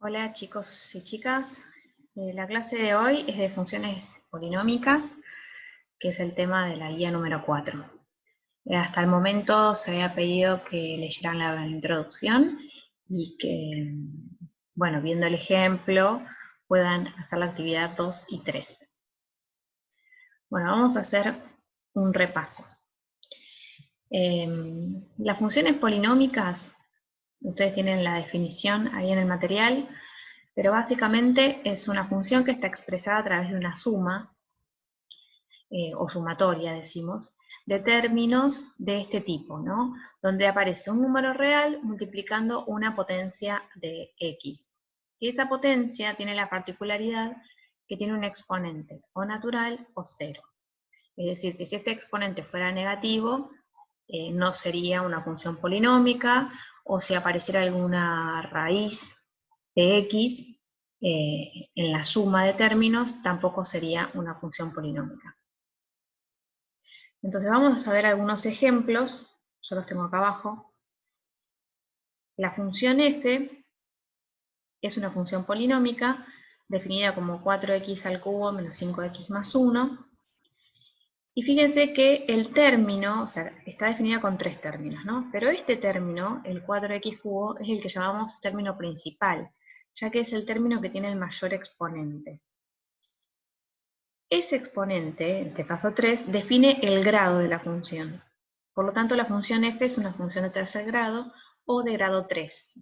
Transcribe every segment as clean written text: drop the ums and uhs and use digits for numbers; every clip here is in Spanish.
Hola chicos y chicas, la clase de hoy es de funciones polinómicas, que es el tema de la guía número 4. Hasta el momento se había pedido que leyeran la introducción y que, bueno, viendo el ejemplo, puedan hacer la actividad 2 y 3. Bueno, vamos a hacer un repaso. Las funciones polinómicas, ustedes tienen la definición ahí en el material, pero básicamente es una función que está expresada a través de una suma, o sumatoria decimos, de términos de este tipo, ¿no? Donde aparece un número real multiplicando una potencia de x. Y esta potencia tiene la particularidad que tiene un exponente, o natural o cero. Es decir, que si este exponente fuera negativo, no sería una función polinómica, o si apareciera alguna raíz de x en la suma de términos, tampoco sería una función polinómica. Entonces vamos a ver algunos ejemplos, yo los tengo acá abajo. La función f es una función polinómica definida como 4x al cubo menos 5x más 1. Y fíjense que el término, o sea, está definida con tres términos, ¿no? Pero este término, el 4x cubo, es el que llamamos término principal, ya que es el término que tiene el mayor exponente. Ese exponente, en este caso 3, define el grado de la función. Por lo tanto, la función f es una función de tercer grado o de grado 3.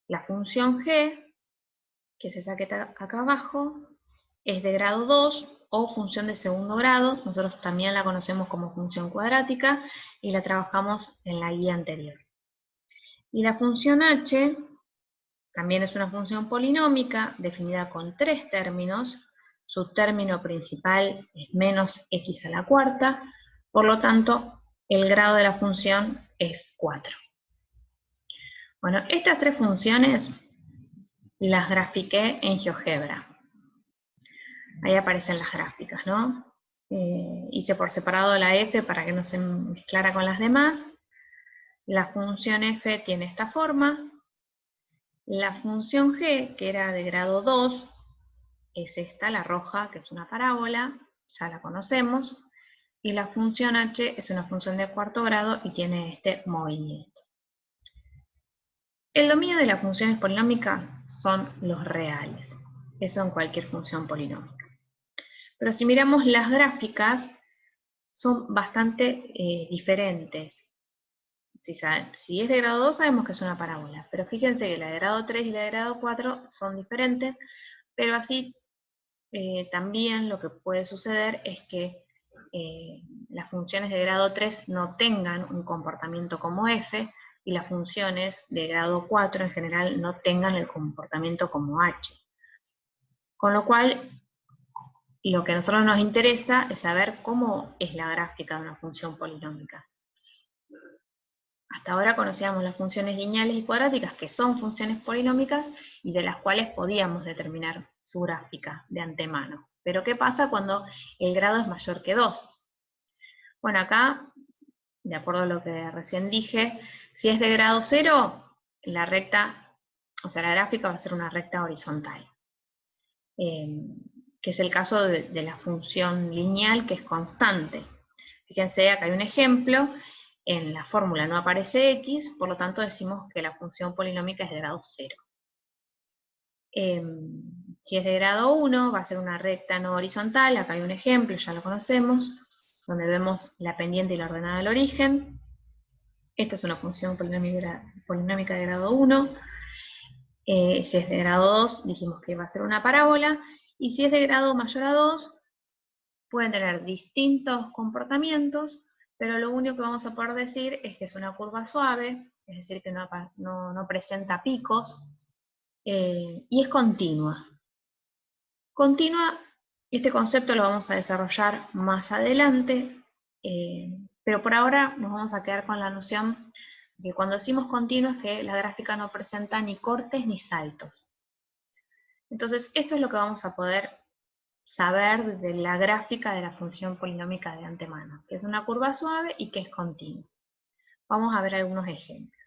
La función g, que es esa que está acá abajo, es de grado 2 o función de segundo grado. Nosotros también la conocemos como función cuadrática y la trabajamos en la guía anterior. Y la función h también es una función polinómica definida con tres términos. Su término principal es menos x a la cuarta, por lo tanto, el grado de la función es 4. Bueno, estas tres funciones las grafiqué en GeoGebra. Ahí aparecen las gráficas, ¿no? Hice por separado la f para que no se mezclara con las demás. La función f tiene esta forma. La función g, que era de grado 2, es esta, la roja, que es una parábola, ya la conocemos. Y la función h es una función de cuarto grado y tiene este movimiento. El dominio de las funciones polinómicas son los reales. Eso en cualquier función polinómica. Pero si miramos las gráficas, son bastante diferentes. Si es de grado 2 sabemos que es una parábola, pero fíjense que la de grado 3 y la de grado 4 son diferentes, pero así también lo que puede suceder es que las funciones de grado 3 no tengan un comportamiento como f, y las funciones de grado 4 en general no tengan el comportamiento como h. Con lo cual, lo que a nosotros nos interesa es saber cómo es la gráfica de una función polinómica. Hasta ahora conocíamos las funciones lineales y cuadráticas, que son funciones polinómicas y de las cuales podíamos determinar su gráfica de antemano. Pero ¿qué pasa cuando el grado es mayor que 2? Bueno, acá, de acuerdo a lo que recién dije, si es de grado 0, la recta, o sea, la gráfica va a ser una recta horizontal. Que es el caso de la función lineal, que es constante. Fíjense, acá hay un ejemplo. En la fórmula no aparece x, por lo tanto decimos que la función polinómica es de grado 0. Si es de grado 1, va a ser una recta no horizontal. Acá hay un ejemplo, ya lo conocemos, donde vemos la pendiente y la ordenada del origen. Esta es una función polinómica de grado 1. Si es de grado 2, dijimos que va a ser una parábola. Y si es de grado mayor a 2, pueden tener distintos comportamientos, pero lo único que vamos a poder decir es que es una curva suave, es decir, que no presenta picos, y es continua. Continua, este concepto lo vamos a desarrollar más adelante, pero por ahora nos vamos a quedar con la noción de que cuando decimos continua es que la gráfica no presenta ni cortes ni saltos. Entonces, esto es lo que vamos a poder saber de la gráfica de la función polinómica de antemano, que es una curva suave y que es continua. Vamos a ver algunos ejemplos.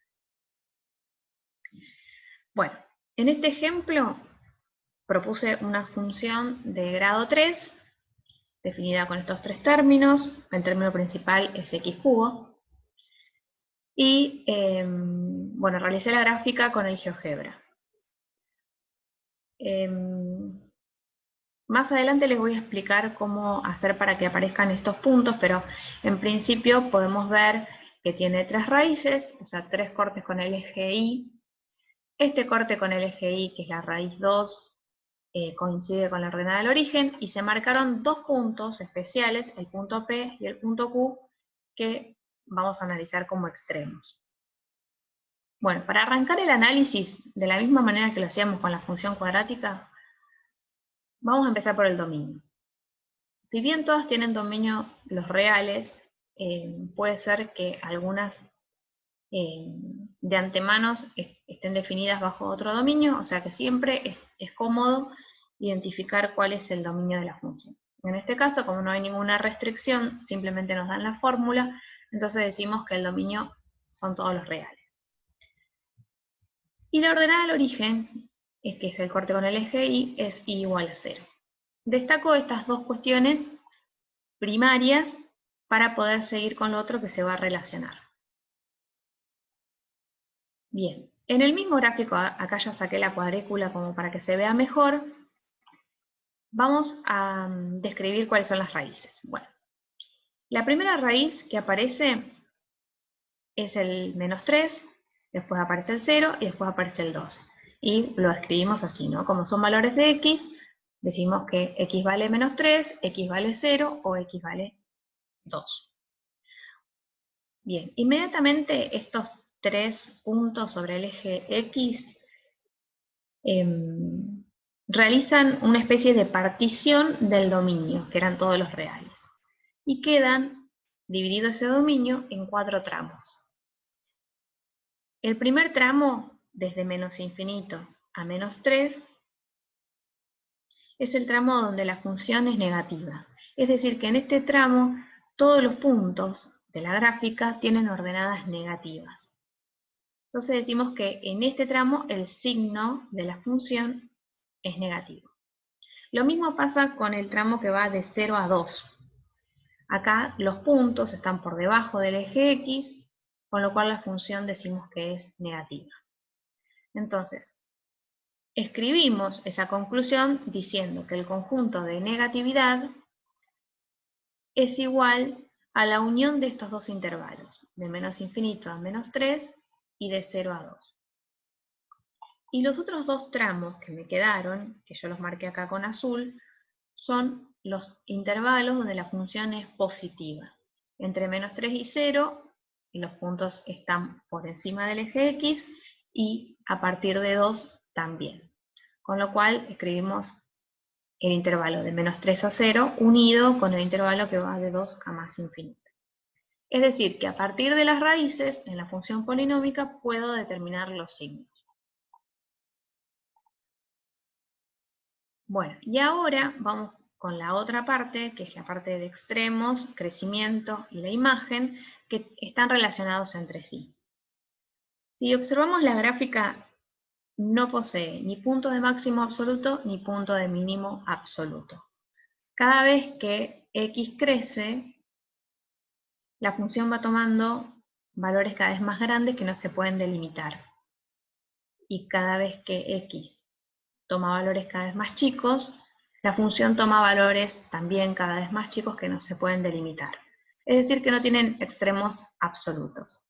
Bueno, En este ejemplo propuse una función de grado 3, definida con estos tres términos. El término principal es x cubo. Y bueno, realicé la gráfica con el GeoGebra. Más adelante les voy a explicar cómo hacer para que aparezcan estos puntos, pero en principio podemos ver que tiene tres raíces, o sea, tres cortes con el eje Y. Este corte con el eje Y, que es la raíz 2, coincide con la ordenada del origen, y se marcaron dos puntos especiales, el punto P y el punto Q, que vamos a analizar como extremos. Bueno, para arrancar el análisis, de la misma manera que lo hacíamos con la función cuadrática, vamos a empezar por el dominio. Si bien todas tienen dominio los reales, puede ser que algunas de antemano estén definidas bajo otro dominio, o sea que siempre es cómodo identificar cuál es el dominio de la función. En este caso, como no hay ninguna restricción, simplemente nos dan la fórmula, entonces decimos que el dominio son todos los reales. Y la ordenada del origen, que es el corte con el eje Y, es Y igual a 0. Destaco estas dos cuestiones primarias para poder seguir con lo otro que se va a relacionar. Bien, en el mismo gráfico, acá ya saqué la cuadrícula como para que se vea mejor, vamos a describir cuáles son las raíces. Bueno, la primera raíz que aparece es el -3, después aparece el 0 y después aparece el 2. Y lo escribimos así, ¿no? Como son valores de x, decimos que x vale -3, x vale 0 o x vale 2. Bien, inmediatamente estos tres puntos sobre el eje X realizan una especie de partición del dominio, que eran todos los reales. Y quedan dividido ese dominio en 4 tramos. El primer tramo, desde menos infinito a -3, es el tramo donde la función es negativa. Es decir, que en este tramo todos los puntos de la gráfica tienen ordenadas negativas. Entonces decimos que en este tramo el signo de la función es negativo. Lo mismo pasa con el tramo que va de 0 a 2. Acá los puntos están por debajo del eje X, con lo cual la función decimos que es negativa. Entonces, escribimos esa conclusión diciendo que el conjunto de negatividad es igual a la unión de estos dos intervalos, de menos infinito a -3 y de 0 a 2. Y los otros dos tramos que me quedaron, que yo los marqué acá con azul, son los intervalos donde la función es positiva. Entre -3 y 0, los puntos están por encima del eje X, y a partir de 2 también. Con lo cual escribimos el intervalo de -3 a 0 unido con el intervalo que va de 2 a más infinito. Es decir, que a partir de las raíces, en la función polinómica, puedo determinar los signos. Bueno, y ahora vamos con la otra parte, que es la parte de extremos, crecimiento y la imagen, que están relacionados entre sí. Si observamos la gráfica, no posee ni punto de máximo absoluto ni punto de mínimo absoluto. Cada vez que x crece, la función va tomando valores cada vez más grandes que no se pueden delimitar. Y cada vez que x toma valores cada vez más chicos, la función toma valores también cada vez más chicos que no se pueden delimitar. Es decir, que no tienen extremos absolutos.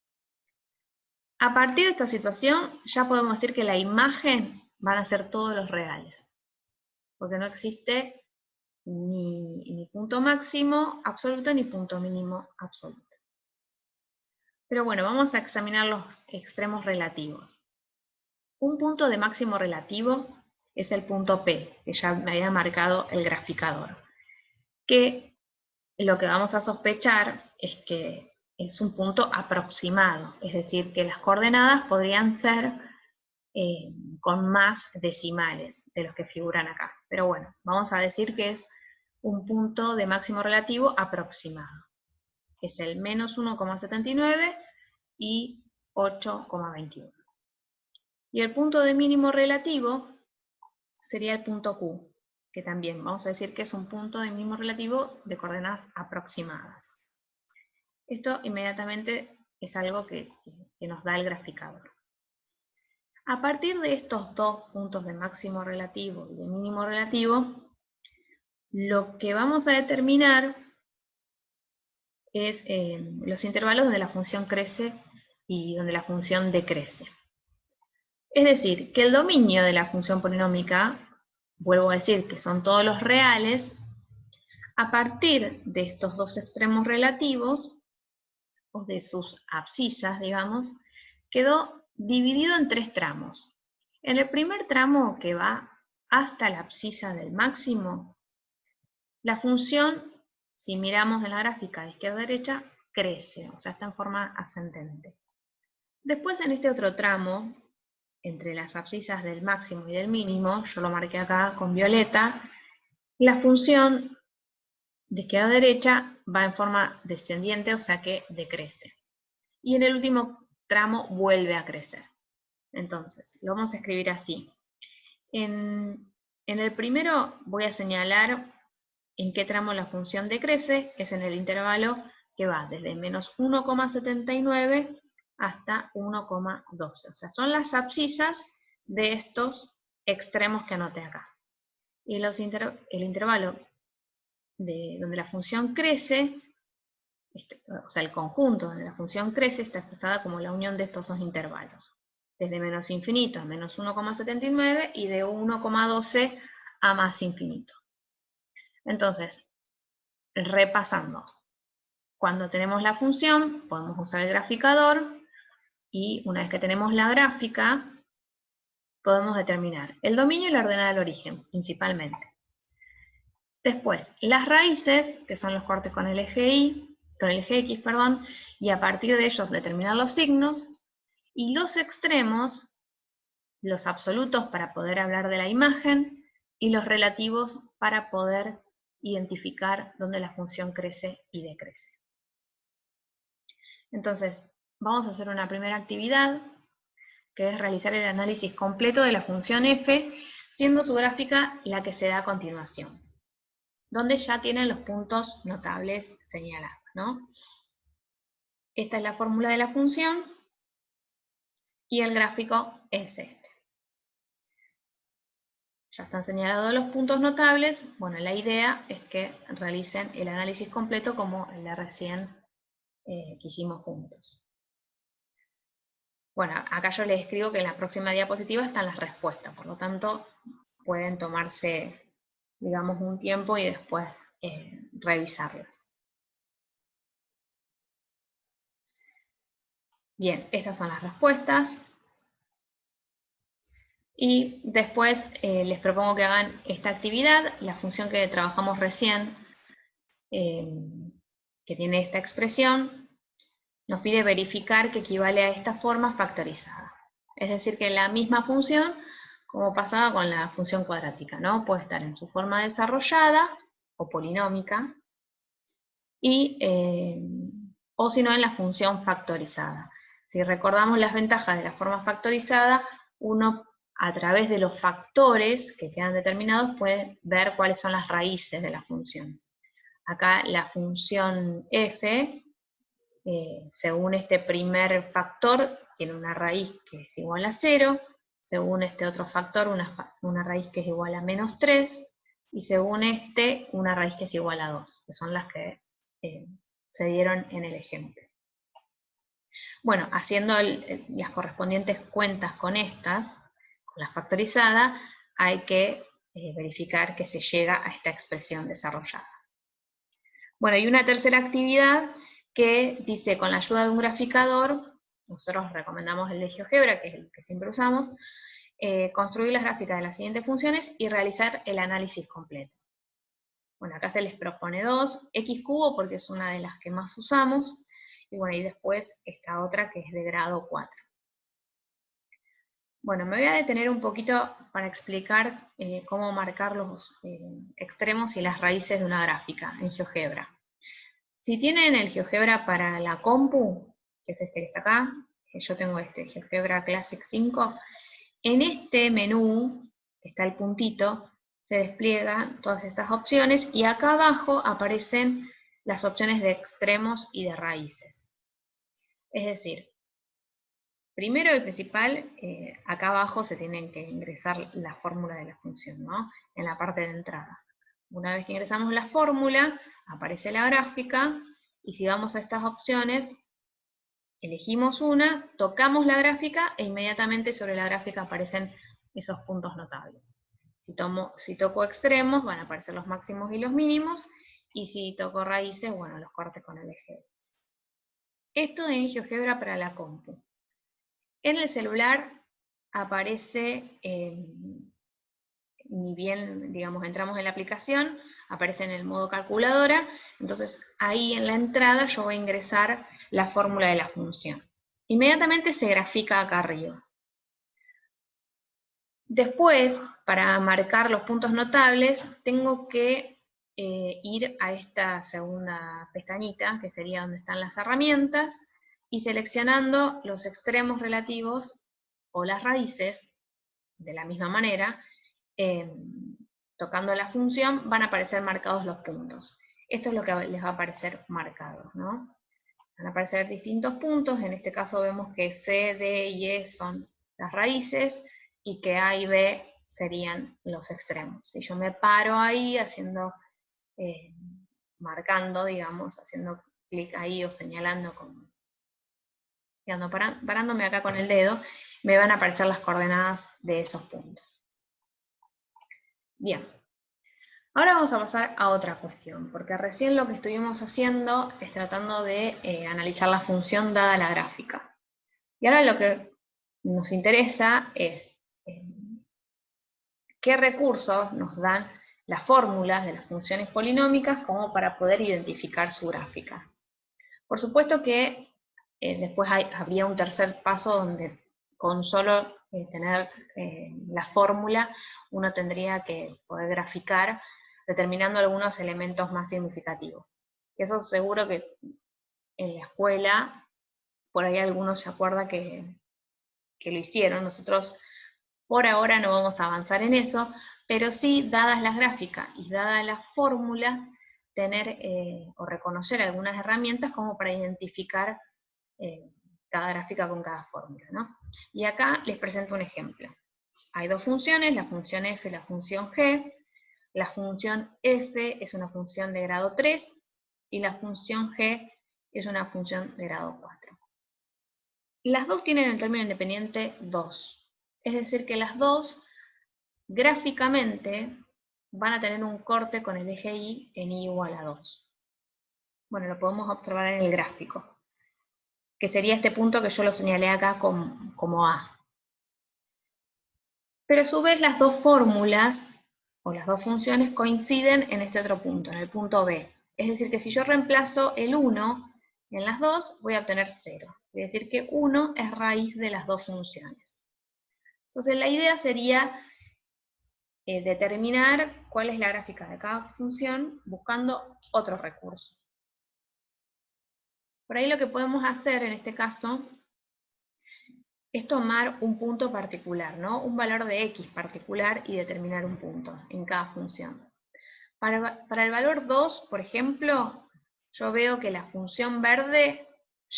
A partir de esta situación, ya podemos decir que la imagen van a ser todos los reales, porque no existe ni punto máximo absoluto ni punto mínimo absoluto. Pero bueno, vamos a examinar los extremos relativos. Un punto de máximo relativo es el punto P, que ya me había marcado el graficador, que lo que vamos a sospechar es que es un punto aproximado, es decir, que las coordenadas podrían ser con más decimales de los que figuran acá. Pero bueno, vamos a decir que es un punto de máximo relativo aproximado. Es el -1,79 y 8,21. Y el punto de mínimo relativo sería el punto Q, que también vamos a decir que es un punto de mínimo relativo de coordenadas aproximadas. Esto inmediatamente es algo que nos da el graficador. A partir de estos dos puntos de máximo relativo y de mínimo relativo, lo que vamos a determinar es los intervalos donde la función crece y donde la función decrece. Es decir, que el dominio de la función polinómica, vuelvo a decir que son todos los reales, a partir de estos dos extremos relativos, o de sus abscisas, digamos, quedó dividido en tres tramos. En el primer tramo, que va hasta la abscisa del máximo, la función, si miramos en la gráfica de izquierda a derecha, crece, o sea, está en forma ascendente. Después, en este otro tramo, entre las abscisas del máximo y del mínimo, yo lo marqué acá con violeta, la función de izquierda a derecha va en forma descendiente, o sea que decrece. Y en el último tramo vuelve a crecer. Entonces, lo vamos a escribir así. En el primero voy a señalar en qué tramo la función decrece, que es en el intervalo que va desde menos 1,79 hasta 1,12. O sea, son las abscisas de estos extremos que anoté acá. Y el intervalo donde la función crece, o sea, el conjunto donde la función crece está expresada como la unión de estos dos intervalos. Desde menos infinito a menos 1,79 y de 1,12 a más infinito. Entonces, repasando. Cuando tenemos la función, podemos usar el graficador y una vez que tenemos la gráfica, podemos determinar el dominio y la ordenada del origen, principalmente. Después, las raíces, que son los cortes con el eje X, perdón, y a partir de ellos determinar los signos, y los extremos, los absolutos para poder hablar de la imagen, y los relativos para poder identificar dónde la función crece y decrece. Entonces, vamos a hacer una primera actividad, que es realizar el análisis completo de la función f, siendo su gráfica la que se da a continuación, donde ya tienen los puntos notables señalados, ¿no? Esta es la fórmula de la función, y el gráfico es este. Ya están señalados los puntos notables. Bueno, la idea es que realicen el análisis completo como el de recién que hicimos juntos. Bueno, acá yo les escribo que en la próxima diapositiva están las respuestas, por lo tanto pueden tomarse, digamos, un tiempo y después revisarlas. Bien, estas son las respuestas. Y después les propongo que hagan esta actividad, la función que trabajamos recién, que tiene esta expresión, nos pide verificar que equivale a esta forma factorizada. Es decir, que la misma función, como pasaba con la función cuadrática, ¿no? Puede estar en su forma desarrollada o polinómica, o si no en la función factorizada. Si recordamos las ventajas de la forma factorizada, uno a través de los factores que quedan determinados puede ver cuáles son las raíces de la función. Acá la función f, según este primer factor, tiene una raíz que es igual a 0, según este otro factor una raíz que es igual a menos 3, y según este una raíz que es igual a 2, que son las que se dieron en el ejemplo. Bueno, haciendo las correspondientes cuentas con estas, con la factorizada, hay que verificar que se llega a esta expresión desarrollada. Bueno, y una tercera actividad que dice, con la ayuda de un graficador, nosotros recomendamos el de GeoGebra, que es el que siempre usamos, construir las gráficas de las siguientes funciones y realizar el análisis completo. Bueno, acá se les propone dos, x cubo porque es una de las que más usamos, y bueno, y después esta otra que es de grado 4. Bueno, me voy a detener un poquito para explicar cómo marcar los extremos y las raíces de una gráfica en GeoGebra. Si tienen el GeoGebra para la compu, que es este que está acá, yo tengo este GeoGebra Classic 5, En este menú, que está el puntito, se despliegan todas estas opciones y acá abajo aparecen las opciones de extremos y de raíces. Es decir, primero y principal, acá abajo se tienen que ingresar la fórmula de la función, ¿no? En la parte de entrada. Una vez que ingresamos la fórmula, aparece la gráfica, y si vamos a estas opciones, elegimos una, tocamos la gráfica, e inmediatamente sobre la gráfica aparecen esos puntos notables. Si toco extremos, van a aparecer los máximos y los mínimos, y si toco raíces, bueno, los cortes con el eje X. Esto en GeoGebra para la compu. En el celular aparece, ni bien, digamos, entramos en la aplicación, aparece en el modo calculadora, entonces ahí en la entrada yo voy a ingresar la fórmula de la función. Inmediatamente se grafica acá arriba. Después, para marcar los puntos notables, tengo que ir a esta segunda pestañita, que sería donde están las herramientas, y seleccionando los extremos relativos o las raíces, de la misma manera, tocando la función, van a aparecer marcados los puntos. Esto es lo que les va a aparecer marcado, ¿no? Van a aparecer distintos puntos, en este caso vemos que C, D y E son las raíces, y que A y B serían los extremos. Si yo me paro ahí haciendo, marcando, digamos, haciendo clic ahí o señalando, parándome acá con el dedo, me van a aparecer las coordenadas de esos puntos. Bien. Ahora vamos a pasar a otra cuestión, porque recién lo que estuvimos haciendo es tratando de analizar la función dada la gráfica. Y ahora lo que nos interesa es qué recursos nos dan las fórmulas de las funciones polinómicas como para poder identificar su gráfica. Por supuesto que después habría un tercer paso donde con solo tener la fórmula uno tendría que poder graficar determinando algunos elementos más significativos. Eso seguro que en la escuela, por ahí algunos se acuerdan que lo hicieron. Nosotros por ahora no vamos a avanzar en eso, pero sí, dadas las gráficas y dadas las fórmulas, tener o reconocer algunas herramientas como para identificar cada gráfica con cada fórmula, ¿no? Y acá les presento un ejemplo. Hay dos funciones, la función f y la función g. La función f es una función de grado 3 y la función g es una función de grado 4. Las dos tienen el término independiente 2. Es decir que las dos gráficamente van a tener un corte con el eje y en y igual a 2. Bueno, lo podemos observar en el gráfico, que sería este punto que yo lo señalé acá como A. Pero a su vez las dos fórmulas o las dos funciones coinciden en este otro punto, en el punto B. Es decir que si yo reemplazo el 1 en las dos, voy a obtener 0. Es decir que 1 es raíz de las dos funciones. Entonces la idea sería determinar cuál es la gráfica de cada función buscando otro recurso. Por ahí lo que podemos hacer en este caso es tomar un punto particular, ¿no? Un valor de x particular y determinar un punto en cada función. Para el valor 2, por ejemplo, yo veo que la función verde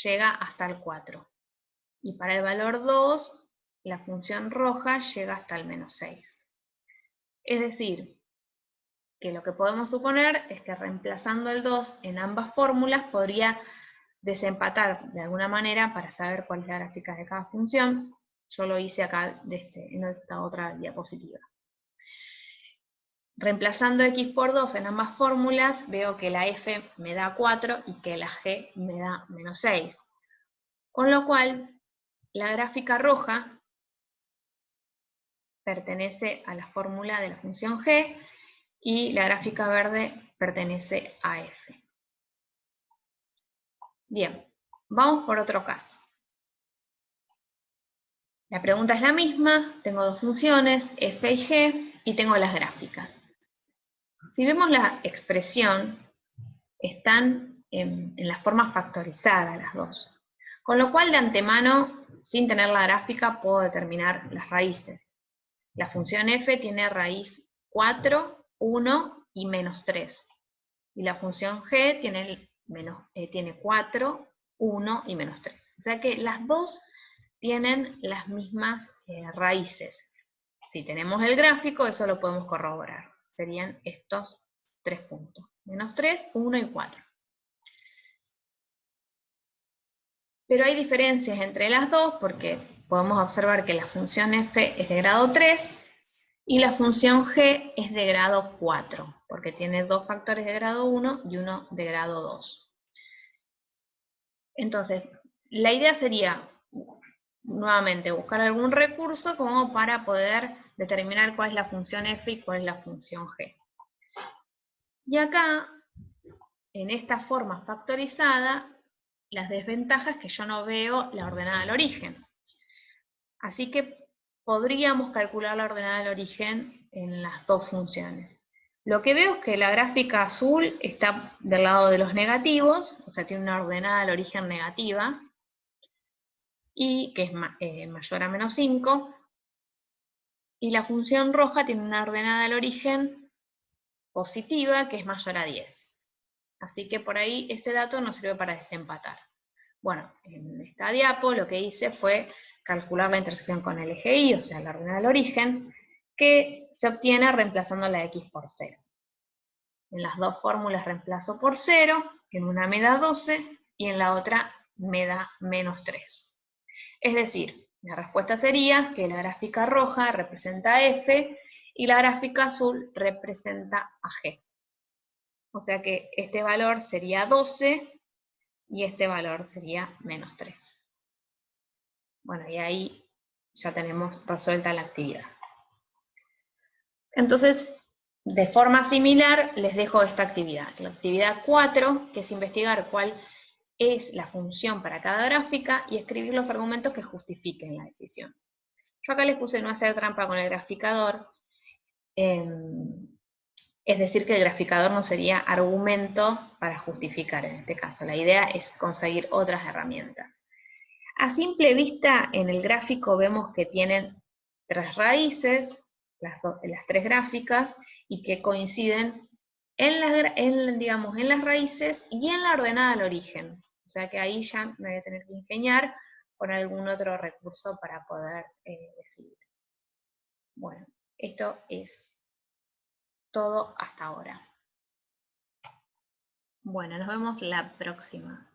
llega hasta el 4. Y para el valor 2, la función roja llega hasta el menos 6. Es decir, que lo que podemos suponer es que reemplazando el 2 en ambas fórmulas podría desempatar de alguna manera para saber cuál es la gráfica de cada función. Yo lo hice acá en esta otra diapositiva. Reemplazando x por 2 en ambas fórmulas, veo que la f me da 4 y que la g me da menos 6. Con lo cual, la gráfica roja pertenece a la fórmula de la función g y la gráfica verde pertenece a f. Bien, vamos por otro caso. La pregunta es la misma, tengo dos funciones, f y g, y tengo las gráficas. Si vemos la expresión, están en la forma factorizada las dos. Con lo cual, de antemano, sin tener la gráfica, puedo determinar las raíces. La función f tiene raíz 4, 1 y menos 3. Y la función g tiene 4, 1 y menos 3. O sea que las dos tienen las mismas raíces. Si tenemos el gráfico, eso lo podemos corroborar. Serían estos 3 puntos. Menos 3, 1 y 4. Pero hay diferencias entre las dos porque podemos observar que la función f es de grado 3 y la función g es de grado 4, porque tiene dos factores de grado 1 y uno de grado 2. Entonces, la idea sería, nuevamente, buscar algún recurso como para poder determinar cuál es la función f y cuál es la función g. Y acá, en esta forma factorizada, las desventajas es que yo no veo la ordenada al origen. Así que podríamos calcular la ordenada del origen en las dos funciones. Lo que veo es que la gráfica azul está del lado de los negativos, o sea, tiene una ordenada del origen negativa, y que es mayor a menos 5, y la función roja tiene una ordenada del origen positiva, que es mayor a 10. Así que por ahí ese dato nos sirve para desempatar. Bueno, en esta diapo lo que hice fue calcular la intersección con el eje Y, o sea, la ordenada del origen, que se obtiene reemplazando la X por 0. En las dos fórmulas reemplazo por 0, en una me da 12 y en la otra me da menos 3. Es decir, la respuesta sería que la gráfica roja representa a F y la gráfica azul representa a G. O sea que este valor sería 12 y este valor sería menos 3. Bueno, y ahí ya tenemos resuelta la actividad. Entonces, de forma similar, les dejo esta actividad. La actividad 4, que es investigar cuál es la función para cada gráfica y escribir los argumentos que justifiquen la decisión. Yo acá les puse no hacer trampa con el graficador, es decir, que el graficador no sería argumento para justificar en este caso. La idea es conseguir otras herramientas. A simple vista, en el gráfico vemos que tienen 3 raíces, las 3 gráficas, y que coinciden en las raíces y en la ordenada al origen. O sea que ahí ya me voy a tener que ingeniar con algún otro recurso para poder decidir. Bueno, esto es todo hasta ahora. Bueno, nos vemos la próxima.